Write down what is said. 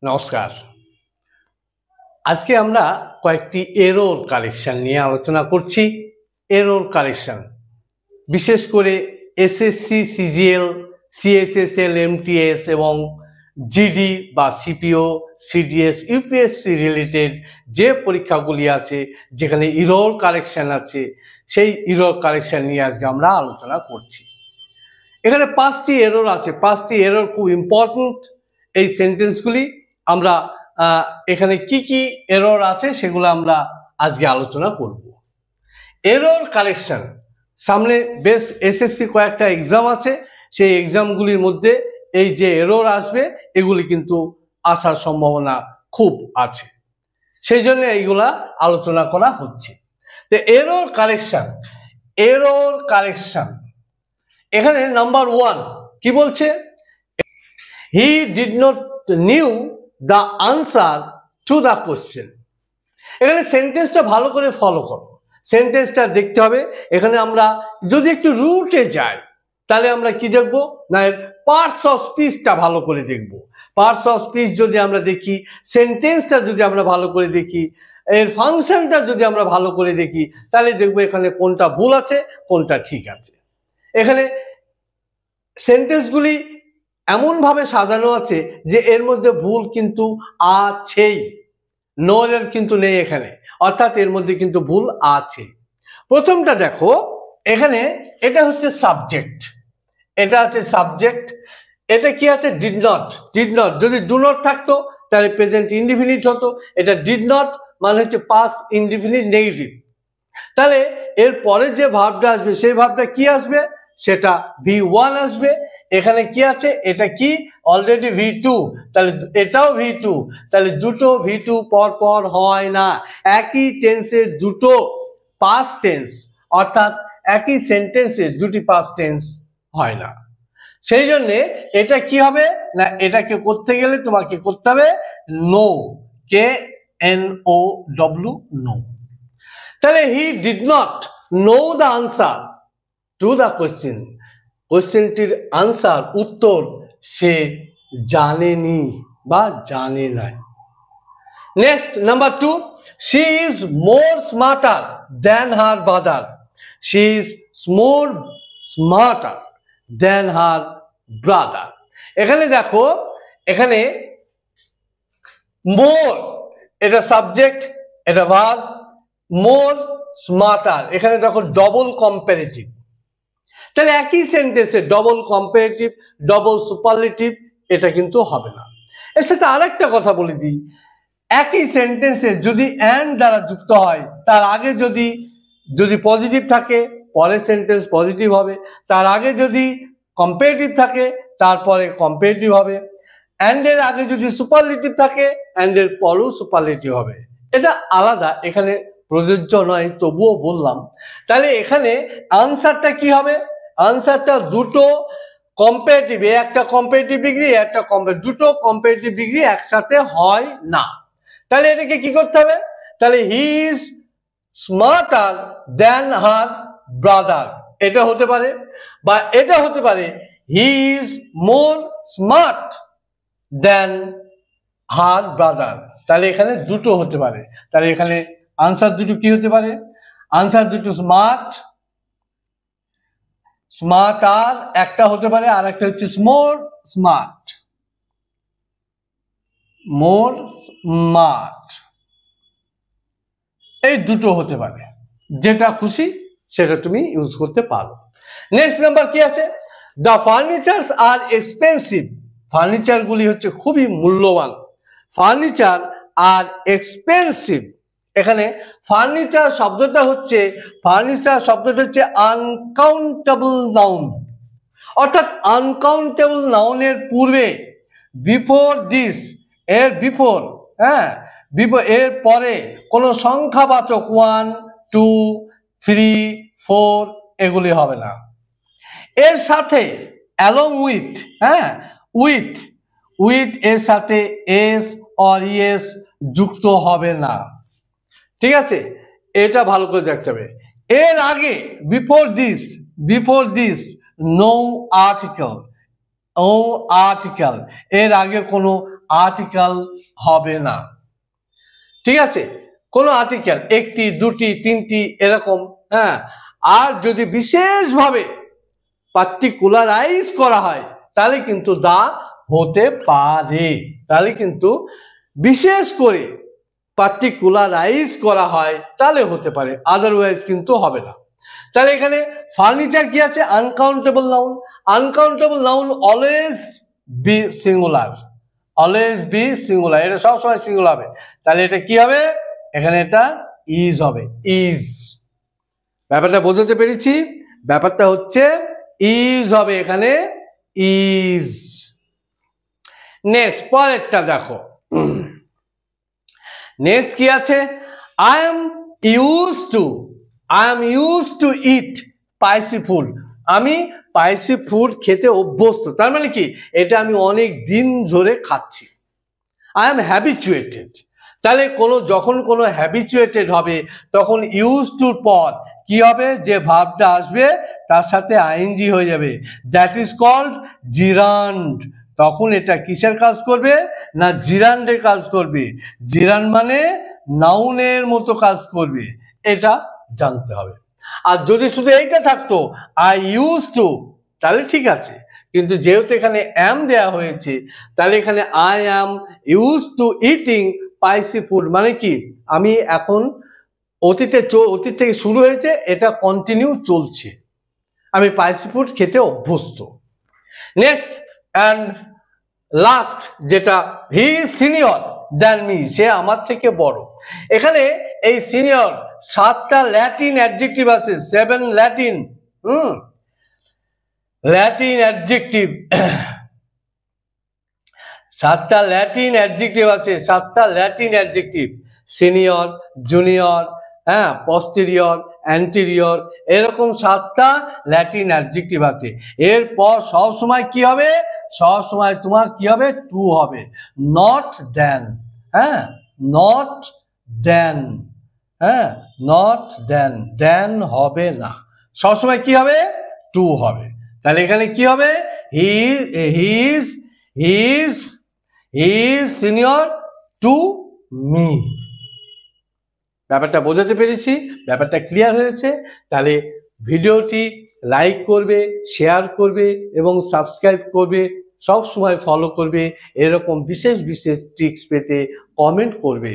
নমস্কার। আজকে আমরা কয়েকটি এরর কালেকশন নিয়ে আলোচনা করছি। এরর কালেকশন বিশেষ করে এসএসসি, সিজিএল, সিএইচএসএল, এমটিএস এবং জিডি বা সিপিও, সিডিএস, ইউপিএসসি রিলেটেড যে পরীক্ষাগুলি আছে যেখানে এরর কালেকশন আছে, সেই এরর কালেকশন নিয়ে আজকে আমরা আলোচনা করছি। এখানে 5টি এরর আছে। 5টি এরর খুব ইম্পর্টেন্ট। এই সেন্টেন্সগুলি আমরা এখানে কি কি এরর আছে সেগুলো আমরা আজকে আলোচনা করব। এরর কালেকশন সামনে বেশ এসএসসি কয়েকটা এক্সাম আছে, সেই এক্সামগুলির মধ্যে এই যে এরর আসবে এগুলি কিন্তু আসার সম্ভাবনা খুব আছে, সেই জন্য এইগুলা আলোচনা করা হচ্ছে। তো এরর কালেকশন এখানে নাম্বার 1 কি বলছে? হি did not new the answer to the question. এখানে সেন্টেন্সটা ভালো করে ফলো করো, সেন্টেন্সটা দেখতে হবে। এখানে আমরা যদি একটু রুটে যাই তাহলে আমরা কি দেখব না, এর পার্টস অফ স্পিচটা ভালো করে দেখব। পার্টস অফ স্পিচ যদি আমরা দেখি, সেন্টেন্সটা যদি আমরা ভালো করে দেখি, এর ফাংশনটা যদি আমরা ভালো করে দেখি, তাহলে দেখব এখানে কোনটা ভুল আছে কোনটা ঠিক আছে। এখানে সেন্টেন্সগুলি এমনভাবে সাজানো আছে যে এর মধ্যে ভুল কিন্তু আছেই, নো এরর কিন্তু নেই এখানে, অর্থাৎ এর মধ্যে কিন্তু ভুল আছে। প্রথমটা দেখো, এখানে এটা হচ্ছে সাবজেক্ট, এটা আছে সাবজেক্ট। এটা কি আছে? Did not. যদি ডু নট থাকতো তাহলে প্রেজেন্ট ইনডিফিনিট হতো। এটা ডিড নট মানে হচ্ছে পাস্ট ইনডিফিনিট নেগেটিভ। তাহলে এর পরে যে ভার্বটা আসবে সেই ভার্বটা কি আসবে? সেটা V1 আসবে। এখানে কি আছে? এটা কি? অলরেডি V2, তাহলে এটাও V2। তাহলে দুটো V2 পর পর হয় না। একই টেন্সের দুটো পাস্ট টেন্স, অর্থাৎ একই সেন্টেন্সের দুটি পাস্ট টেন্স হয় না। সেই জন্যে এটা কি হবে না, এটাকে করতে গেলে তোমাকে করতে হবে নো, KNOW, নো। তাহলে he did not know the answer to the question. কোশ্চেনটির আনসার, উত্তর সে জানেনি বা জানে নাই। Next number 2, she is more smarter than her brother. She is more smarter than her brother. এখানে দেখো, এখানে মোর এটা সাবজেক্ট, এটা ভার্ব। মোর স্মার্টার, এখানে দেখো ডবল কম্পারেটিভ। তাহলে একই সেন্টেন্সে ডবল কম্পারেটিভ, ডবল সুপারলেটিভ এটা কিন্তু হবে না। এর সাথে আরেকটা কথা বলে দিই, একই সেন্টেন্সে যদি অ্যান্ড দ্বারা যুক্ত হয়, তার আগে যদি পজিটিভ থাকে পরের সেন্টেন্স পজিটিভ হবে, তার আগে যদি কম্পারেটিভ থাকে তারপরে কম্পারেটিভ হবে, অ্যান্ড এর আগে যদি সুপারলেটিভ থাকে অ্যান্ড এর পরেও সুপারলেটিভ হবে। এটা আলাদা, এখানে প্রযোজ্য নয়, তবুও বললাম। তাহলে এখানে আনসারটা কি হবে? আনসারটা দুটো কম্পারেটিভ, একটা কম্পারেটিভ ডিগ্রি একটা দুটো কম্পারেটিভ ডিগ্রি একসাথে হয় না। তাহলে এটাকে কি করতে হবে? তাহলে he is smarter than her brother, এটা হতে পারে। বা এটা হতে পারে he is more smart than her brother. তাহলে এখানে দুটো হতে পারে। তাহলে এখানে আনসার দুটো কি হতে পারে? আনসার দুটো স্মার্ট আর একটা হতে পারে, আর একটা হচ্ছে মোর স্মার্ট। এই দুটো হতে পারে, যেটা খুশি সেটা তুমি ইউজ করতে পারো। নেক্সট নাম্বার কি আছে? The furnitures are expensive. Furniture গুলি হচ্ছে খুবই মূল্যবান। ফার্নিচার আর এক্সপেন্সিভ, এখানে ফার্নিচার শব্দটা হচ্ছে আনকাউন্টেবল নাউন, অর্থাৎ আনকাউন্টেবল নাউনের পূর্বে বিফোর দিস, এর বিফোর, এর পরে কোনো সংখ্যাবাচক 1, 2, 3, 4 এগুলি হবে না। এর সাথে অ্যালং উইথ এর সাথে এস অর ইএস যুক্ত হবে না। ঠিক আছে, এটা ভালো করে দেখতে হবে। এর আগে বিফোর দিস নো আর্টিকেল, এর আগে কোনো আর্টিকেল হবে না। ঠিক আছে, কোন আর্টিকেল একটি, দুটি, তিনটি এরকম। হ্যাঁ, আর যদি বিশেষভাবে পার্টিকুলারাইজ করা হয় তাহলে কিন্তু দা হতে পারে। তাহলে কিন্তু বিশেষ করে পার্টিকুলারাইজ করা হয় তাহলে হতে পারে, আদারওয়াইজ কিন্তু হবে না। তাহলে এখানে ফার্নিচার কি আছে? Uncountable noun. Uncountable noun always be singular, always be singular, এটা সবসময় সিঙ্গুলার হবে। তাহলে এটা কি হবে? এখানে এটা ইজ হবে, ইজ। ব্যাপারটা বোঝাতে পেরেছি? ব্যাপারটা হচ্ছে ইজ হবে এখানে, ইজ। নেক্সট পরেরটা দেখো, নেক্সট কি আছে? I am use to it spicy food. আমি স্পাইসি ফুড খেতে অভ্যস্ত। তার মানে কি? এটা আমি অনেক দিন ধরে খাচ্ছি। I am habituated. তাহলে যখন কোনো হ্যাবিচুয়েটেড হবে তখন ইউজ টুর পর কি হবে? যে ভার্বটা আসবে তার সাথে আইএনজি হয়ে যাবে, দ্যাট ইজ কল্ড জিরান্ড। তখন এটা কিসের কাজ করবে? না জিরান্ডের কাজ করবে। জিরান্ড মানে নাউনের মতো কাজ করবে, এটা জানতে হবে। আর যদি শুধু এইটা থাকতো আই ইউজ টু, তাহলে ঠিক আছে। কিন্তু যেহেতু এখানে অ্যাম দেয়া হয়েছে, তাহলে এখানে I am use to eating spicy food মানে কি? আমি এখন অতীত থেকে শুরু হয়েছে, এটা কন্টিনিউ চলছে, আমি স্পাইসি ফুড খেতে অভ্যস্ত। নেক্সট অ্যান্ড লাস্ট যেটা, he is senior than me, সে আমার থেকে বড়। এখানে এই সিনিয়র 7টা ল্যাটিন অ্যাডজেক্টিভ আছে, 7 ল্যাটিন ল্যাটিন অ্যাডজেক্টিভ, 7টা ল্যাটিন অ্যাডজেক্টিভ আছে, 7টা ল্যাটিন অ্যাডজেক্টিভ। সিনিয়র, জুনিয়র, হ্যাঁ, পস্টেরিয়র, অ্যান্টেরিয়র, এরকম 7টা ল্যাটিন অ্যাডজেক্টিভ আছে। এরপর সবসময় কি হবে? সবসময় তোমার কি হবে? টু হবে, নট দেন। হ্যাঁ, নট দেন, হ্যাঁ, নট দেন, দেন হবে না, সবসময় কি হবে? টু হবে। তাহলে এখানে কি হবে? হি ইজ সিনিয়র টু মি। ব্যাপারটা বোঝাতে পেরেছি? ব্যাপারটা ক্লিয়ার হয়েছে? তাহলে ভিডিওটি লাইক করবে, শেয়ার করবে এবং সাবস্ক্রাইব করবে, সব সময় ফলো করবে। এরকম বিশেষ বিশেষ ট্রিক্স পেতে কমেন্ট করবে।